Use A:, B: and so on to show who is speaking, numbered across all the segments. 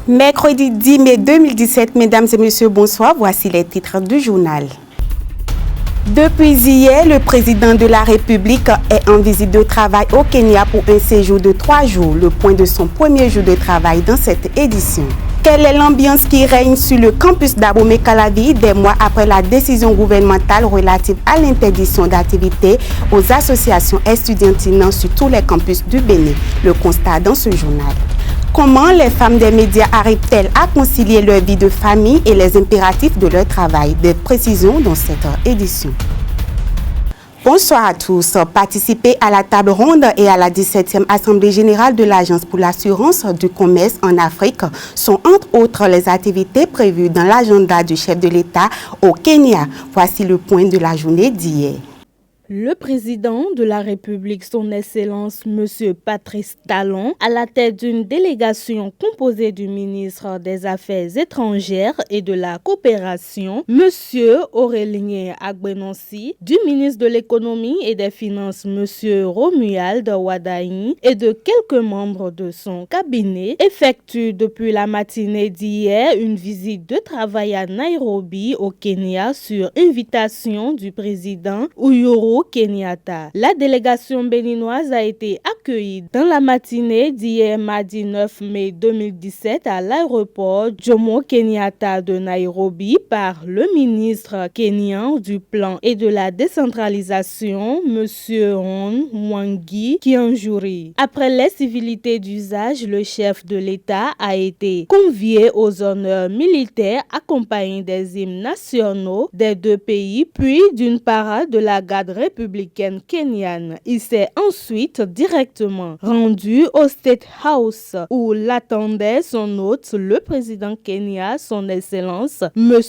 A: Mercredi 10 mai 2017, mesdames et messieurs, bonsoir. Voici les titres du journal. Depuis hier, le président de la République est en visite de travail au Kenya pour un séjour de 3 jours, le point de son premier jour de travail dans cette édition. Quelle est l'ambiance qui règne sur le campus d'Abomey-Calavi des mois après la décision gouvernementale relative à l'interdiction d'activités aux associations estudiantines sur tous les campus du Bénin? Le constat dans ce journal. Comment les femmes des médias arrivent-elles à concilier leur vie de famille et les impératifs de leur travail? Des précisions dans cette édition. Bonsoir à tous. Participez à la table ronde et à la 17e Assemblée générale de l'Agence pour l'assurance du commerce en Afrique sont entre autres les activités prévues dans l'agenda du chef de l'État au Kenya. Voici le point de la journée d'hier.
B: Le président de la République, son Excellence, M. Patrice Talon, à la tête d'une délégation composée du ministre des Affaires étrangères et de la coopération, M. Aurélien Agbenonsi, du ministre de l'Économie et des Finances, M. Romuald Wadaini, et de quelques membres de son cabinet, effectuent depuis la matinée d'hier une visite de travail à Nairobi, au Kenya, sur invitation du président Uhuru Kenyatta. La délégation béninoise a été accueillie dans la matinée d'hier mardi 9 mai 2017 à l'aéroport Jomo Kenyatta de Nairobi par le ministre kenyan du Plan et de la décentralisation, M. Ron Mwangi Kianjuri. Après les civilités d'usage, le chef de l'État a été convié aux honneurs militaires accompagné des hymnes nationaux des deux pays, puis d'une parade de la garde républicaine kenyane. Il s'est ensuite directement rendu au State House où l'attendait son hôte, le président Kenya, son Excellence, M.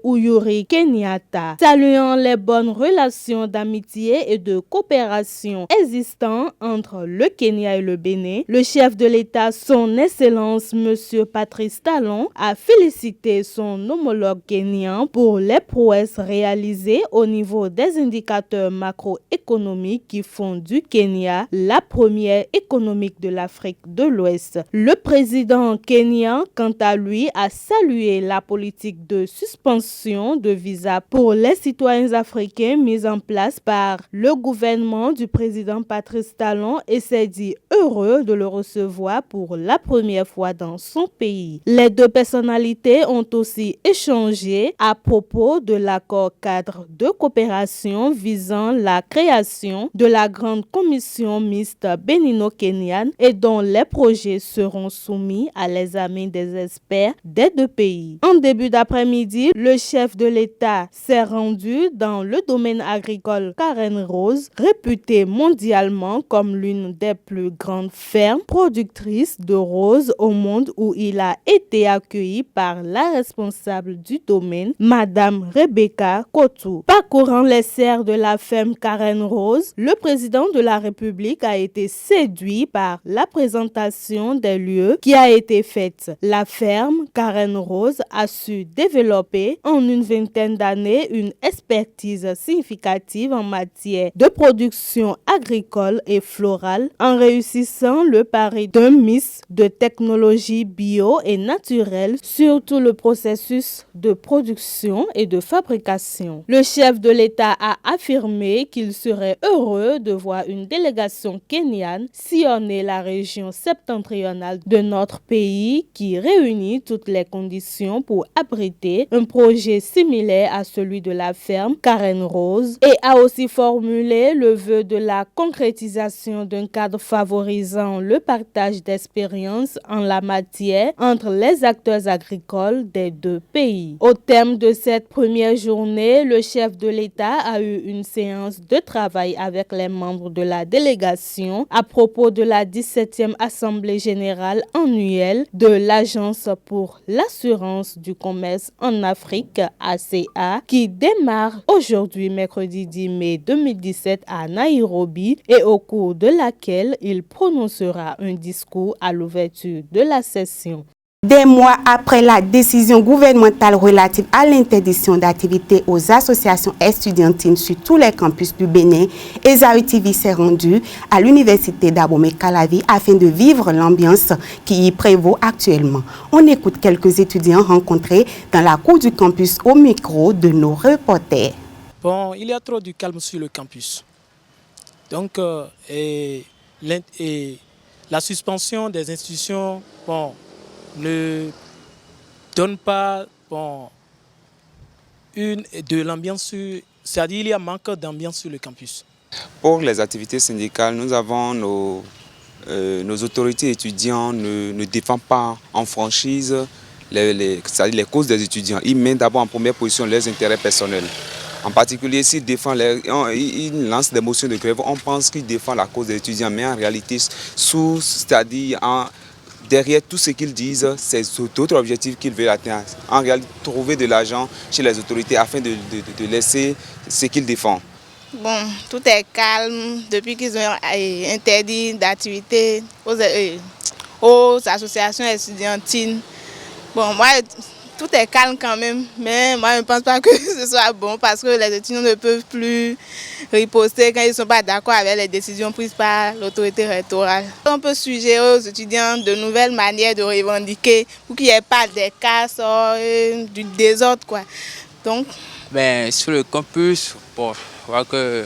B: Uhuru Kenyatta. Saluant les bonnes relations d'amitié et de coopération existantes entre le Kenya et le Bénin, le chef de l'État, son Excellence, M. Patrice Talon, a félicité son homologue kenyan pour les prouesses réalisées au niveau des indicateurs macroéconomiques qui font du Kenya la première économique de l'Afrique de l'Ouest. Le président kenyan, quant à lui, a salué la politique de suspension de visa pour les citoyens africains mise en place par le gouvernement du président Patrice Talon et s'est dit heureux de le recevoir pour la première fois dans son pays. Les deux personnalités ont aussi échangé à propos de l'accord cadre de coopération visant la création de la grande commission mixte bénino-kenyane et dont les projets seront soumis à l'examen des experts des deux pays. En début d'après-midi, le chef de l'État s'est rendu dans le domaine agricole Karen Rose, réputée mondialement comme l'une des plus grandes fermes productrices de roses au monde, où il a été accueilli par la responsable du domaine, Madame Rebecca Kotu. Parcourant les serres de la ferme Karen Rose, le président de la République a été séduit par la présentation des lieux qui a été faite. La ferme Karen Rose a su développer en une vingtaine d'années une expertise significative en matière de production agricole et florale en réussissant le pari d'un mix de technologies bio et naturelles sur tout le processus de production et de fabrication. Le chef de l'État a affirmé qu'il serait heureux de voir une délégation kenyane sillonner la région septentrionale de notre pays qui réunit toutes les conditions pour abriter un projet similaire à celui de la ferme Karen Rose et a aussi formulé le vœu de la concrétisation d'un cadre favorisant le partage d'expériences en la matière entre les acteurs agricoles des deux pays. Au terme de cette première journée, le chef de l'État a eu une séance de travail avec les membres de la délégation à propos de la 17e Assemblée générale annuelle de l'Agence pour l'assurance du commerce en Afrique, ACA, qui démarre aujourd'hui, mercredi 10 mai 2017 à Nairobi et au cours de laquelle il prononcera un discours à l'ouverture de la session.
A: Des mois après la décision gouvernementale relative à l'interdiction d'activités aux associations estudiantines sur tous les campus du Bénin, Esaü TV s'est rendu à l'université d'Abomey-Calavi afin de vivre l'ambiance qui y prévaut actuellement. On écoute quelques étudiants rencontrés dans la cour du campus au micro de nos reporters.
C: Bon, il y a trop de calme sur le campus. Donc, la suspension des institutions, ne donne pas de l'ambiance, c'est-à-dire il y a manque d'ambiance sur le campus.
D: Pour les activités syndicales, nous avons nos autorités étudiantes ne défendent pas en franchise c'est-à-dire les causes des étudiants. Ils mettent d'abord en première position leurs intérêts personnels. En particulier, s'ils défendent, ils lancent des motions de grève, on pense qu'ils défendent la cause des étudiants, mais en réalité, c'est-à-dire derrière tout ce qu'ils disent, c'est d'autres objectifs qu'ils veulent atteindre. En réalité, trouver de l'argent chez les autorités afin de laisser ce qu'ils défendent.
E: Bon, tout est calme depuis qu'ils ont interdit d'activités aux associations estudiantines. Bon, moi, tout est calme quand même, mais moi je ne pense pas que ce soit bon parce que les étudiants ne peuvent plus riposter quand ils ne sont pas d'accord avec les décisions prises par l'autorité rectorale. On peut suggérer aux étudiants de nouvelles manières de revendiquer pour qu'il n'y ait pas des casses, du désordre, quoi. Donc,
F: sur le campus, je vois que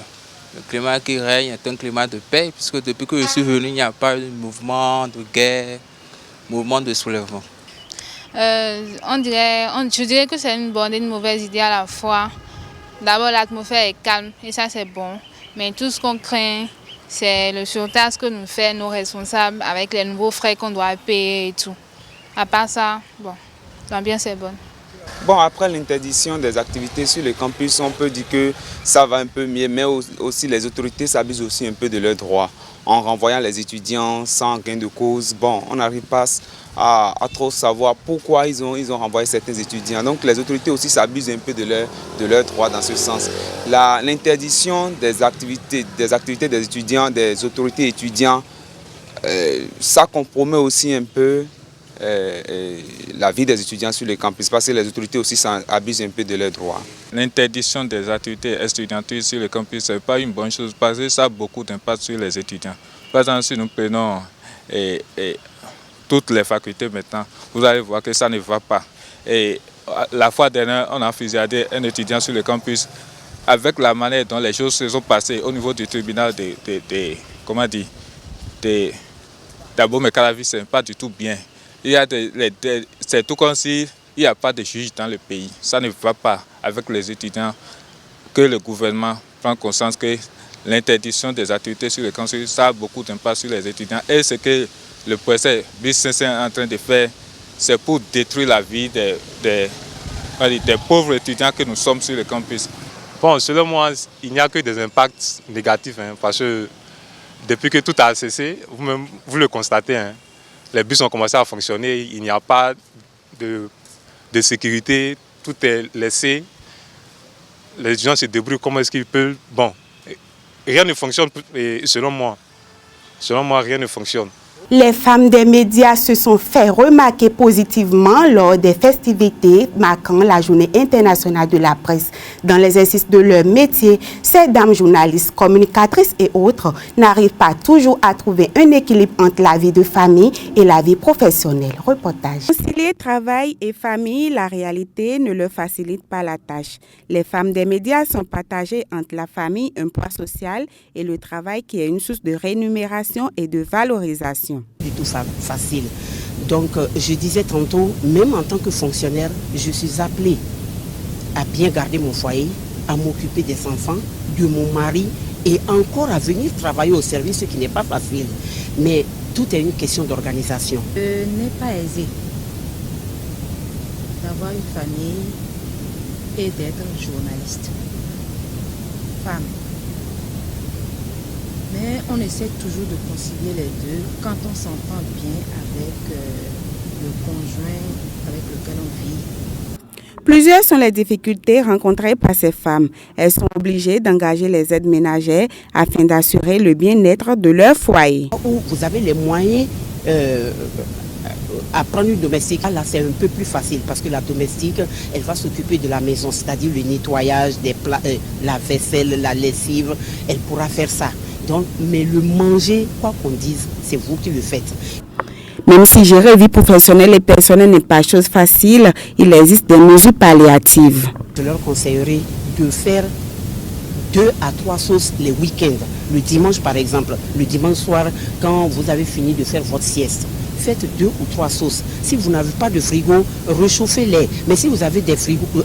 F: le climat qui règne est un climat de paix, puisque depuis que je suis venu, il n'y a pas eu de mouvement de guerre, mouvement de soulèvement.
G: Je dirais que c'est une bonne et une mauvaise idée à la fois. D'abord, l'atmosphère est calme et ça c'est bon. Mais tout ce qu'on craint, c'est le surtaxe que nous fait nos responsables avec les nouveaux frais qu'on doit payer et tout. À part ça, l'ambiance est bonne.
D: Bon, après l'interdiction des activités sur le campus, on peut dire que ça va un peu mieux, mais aussi les autorités s'abusent aussi un peu de leurs droits. En renvoyant les étudiants sans gain de cause, on n'arrive pas à trop savoir pourquoi ils ont renvoyé certains étudiants. Donc les autorités aussi s'abusent un peu de leurs droits dans ce sens. L'interdiction des activités des étudiants, des autorités étudiantes, ça compromet aussi un peu la vie des étudiants sur le campus parce que les autorités aussi abusent un peu de leurs droits.
H: L'interdiction des activités estudiantiles sur le campus, ce n'est pas une bonne chose parce que ça a beaucoup d'impact sur les étudiants. Par exemple, si nous prenons toutes les facultés maintenant, vous allez voir que ça ne va pas. Et la fois dernière, on a fusilladé un étudiant sur le campus avec la manière dont les choses se sont passées au niveau du tribunal d'Abomey-Calavi, ce n'est pas du tout bien. C'est tout comme s'il n'y a pas de juge dans le pays. Ça ne va pas avec les étudiants que le gouvernement prend conscience que l'interdiction des activités sur le campus, ça a beaucoup d'impact sur les étudiants. Et ce que le professeur Bissens est en train de faire, c'est pour détruire la vie des pauvres étudiants que nous sommes sur le campus.
I: Bon, selon moi, il n'y a que des impacts négatifs, parce que depuis que tout a cessé, vous le constatez, les bus ont commencé à fonctionner, il n'y a pas de sécurité, tout est laissé. Les étudiants se débrouillent comment est-ce qu'ils peuvent. Rien ne fonctionne selon moi. Selon moi, rien ne fonctionne.
A: Les femmes des médias se sont fait remarquer positivement lors des festivités marquant la Journée internationale de la presse. Dans l'exercice de leur métier, ces dames journalistes, communicatrices et autres n'arrivent pas toujours à trouver un équilibre entre la vie de famille et la vie professionnelle. Reportage. Concilier travail et famille, la réalité ne leur facilite pas la tâche. Les femmes des médias sont partagées entre la famille, un poids social, et le travail qui est une source de rémunération et de valorisation.
J: Du tout facile. Donc, je disais tantôt, même en tant que fonctionnaire, je suis appelée à bien garder mon foyer, à m'occuper des enfants, de mon mari et encore à venir travailler au service, ce qui n'est pas facile. Mais tout est une question d'organisation.
K: Ce n'est pas aisé d'avoir une famille et d'être journaliste. Femme. Mais on essaie toujours de concilier les deux quand on s'entend bien avec le conjoint avec lequel on vit.
A: Plusieurs sont les difficultés rencontrées par ces femmes. Elles sont obligées d'engager les aides ménagères afin d'assurer le bien-être de leur foyer.
J: Où vous avez les moyens à prendre une domestique. Là, c'est un peu plus facile parce que la domestique, elle va s'occuper de la maison, c'est-à-dire le nettoyage des plats, la vaisselle, la lessive, elle pourra faire ça. Donc, mais le manger, quoi qu'on dise, c'est vous qui le faites.
A: Même si gérer vie professionnelle et personnelle n'est pas chose facile, il existe des mesures palliatives.
J: Je leur conseillerais de faire 2 à 3 sauces les week-ends. Le dimanche par exemple, le dimanche soir, quand vous avez fini de faire votre sieste, faites 2 ou 3 sauces. Si vous n'avez pas de frigo, réchauffez-les. Mais si vous avez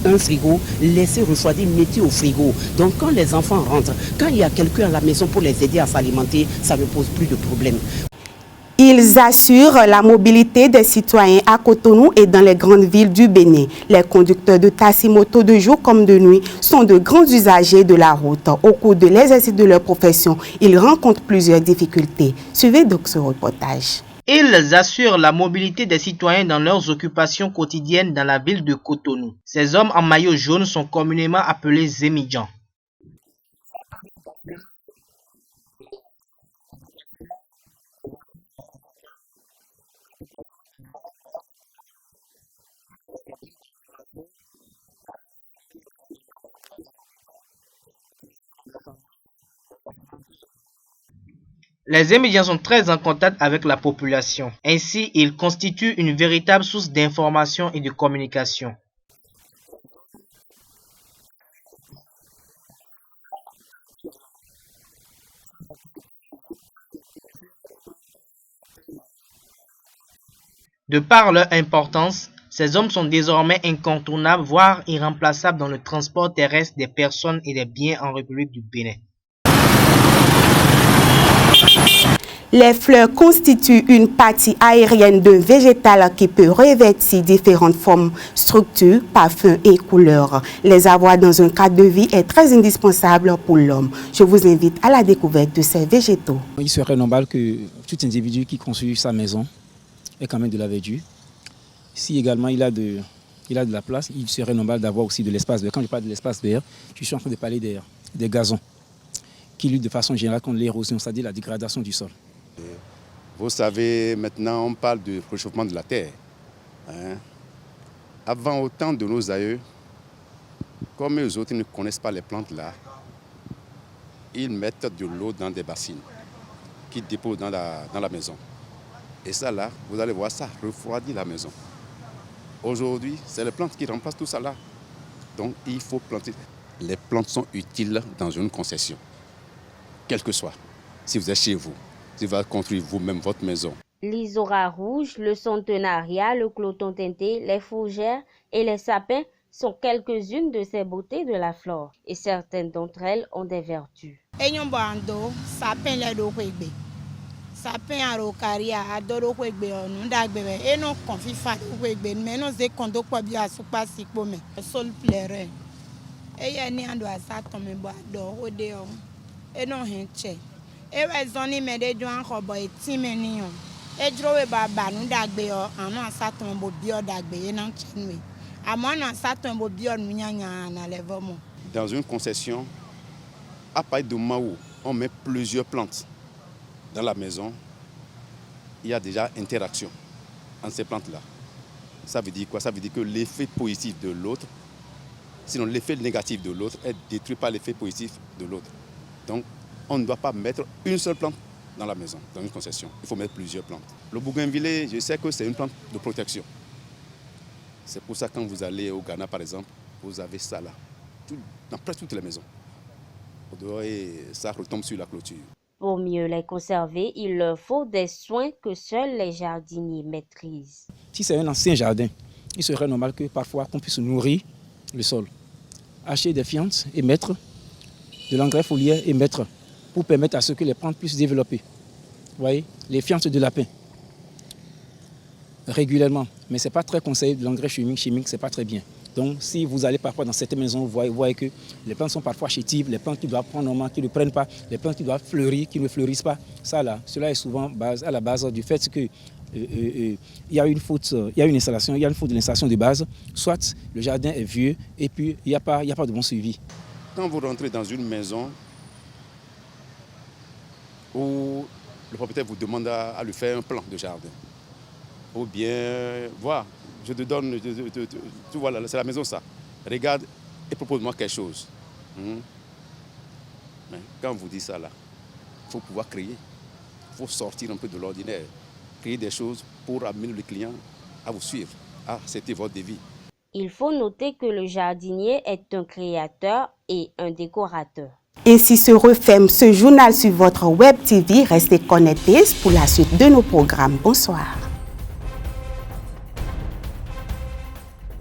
J: un frigo, laissez refroidir, mettez au frigo. Donc quand les enfants rentrent, quand il y a quelqu'un à la maison pour les aider à s'alimenter, ça ne pose plus de problème.
A: Ils assurent la mobilité des citoyens à Cotonou et dans les grandes villes du Bénin. Les conducteurs de taxi-moto de jour comme de nuit sont de grands usagers de la route. Au cours de l'exercice de leur profession, ils rencontrent plusieurs difficultés. Suivez donc ce reportage.
L: Ils assurent la mobilité des citoyens dans leurs occupations quotidiennes dans la ville de Cotonou. Ces hommes en maillot jaune sont communément appelés Zémidjan. Les Zémidjans sont très en contact avec la population. Ainsi, ils constituent une véritable source d'information et de communication. De par leur importance, ces hommes sont désormais incontournables, voire irremplaçables dans le transport terrestre des personnes et des biens en République du Bénin.
A: Les fleurs constituent une partie aérienne d'un végétal qui peut revêtir différentes formes, structures, parfums et couleurs. Les avoir dans un cadre de vie est très indispensable pour l'homme. Je vous invite à la découverte de ces végétaux.
M: Il serait normal que tout individu qui construit sa maison ait quand même de la verdure. Si également il a de la place, il serait normal d'avoir aussi de l'espace vert. Quand je parle de l'espace vert, je suis en train de parler des gazons qui luttent de façon générale contre l'érosion, c'est-à-dire la dégradation du sol.
N: Vous savez, maintenant on parle du réchauffement de la terre. Avant, au temps de nos aïeux, comme eux autres ne connaissent pas les plantes là, ils mettent de l'eau dans des bassines qu'ils déposent dans la maison. Et ça là, vous allez voir, ça refroidit la maison. Aujourd'hui, c'est les plantes qui remplacent tout ça là. Donc il faut planter. Les plantes sont utiles dans une concession, quel que soit. Si vous êtes chez vous, si vous allez construire vous-même votre maison.
O: L'isora rouge, le centenaria, le cloton teinté, les fougères et les sapins sont quelques-unes de ces beautés de la flore. Et certaines d'entre elles ont des vertus.
E: Sapin arokaria adoro kwegbe onu dagbe e no konfifa kwegbe me no ze kondo kwa bi asupa sikpo me sol plere e ye ni ando asato me bo ado ode o e no henche e we zoni me de jo an hobo e ti me ni o e drowe baba nu dagbe o anu asato me bo bi o dagbe e na chenwe amo na asato me bo bi o nu nyanya na levo mo.
N: Dans une concession, à partir du moment où on met plusieurs plantes dans la maison, il y a déjà interaction entre ces plantes-là. Ça veut dire quoi? Ça veut dire que l'effet positif de l'autre, sinon l'effet négatif de l'autre, est détruit par l'effet positif de l'autre. Donc, on ne doit pas mettre une seule plante dans la maison, dans une concession. Il faut mettre plusieurs plantes. Le bougainvillé, je sais que c'est une plante de protection. C'est pour ça que quand vous allez au Ghana, par exemple, vous avez ça là, dans presque toutes les maisons. Et ça retombe sur la clôture.
O: Pour mieux les conserver, il leur faut des soins que seuls les jardiniers maîtrisent.
M: Si c'est un ancien jardin, il serait normal que parfois qu'on puisse nourrir le sol. Acheter des fientes et mettre de l'engrais foliaire et mettre pour permettre à ce que les plantes puissent développer. Vous voyez, les fientes de lapin régulièrement, mais ce n'est pas très conseillé, de l'engrais chimique, ce n'est pas très bien. Donc, si vous allez parfois dans certaines maisons, vous voyez que les plantes sont parfois chétives, les plantes qui doivent prendre normalement, qui ne prennent pas, les plantes qui doivent fleurir, qui ne fleurissent pas. Cela est souvent à la base du fait que il y a une faute, il y a une faute de l'installation de base. Soit le jardin est vieux et puis il n'y a pas de bon suivi.
N: Quand vous rentrez dans une maison où le propriétaire vous demande à lui faire un plan de jardin, Ou bien, voilà, je te donne, tu vois, c'est la maison ça. Regarde et propose-moi quelque chose. Mais quand vous dites ça là, il faut pouvoir créer. Il faut sortir un peu de l'ordinaire. Créer des choses pour amener le client à vous suivre, à accepter votre devis.
O: Il faut noter que le jardinier est un créateur et un décorateur.
A: Ainsi se referme ce journal sur votre Web TV. Restez connectés pour la suite de nos programmes. Bonsoir.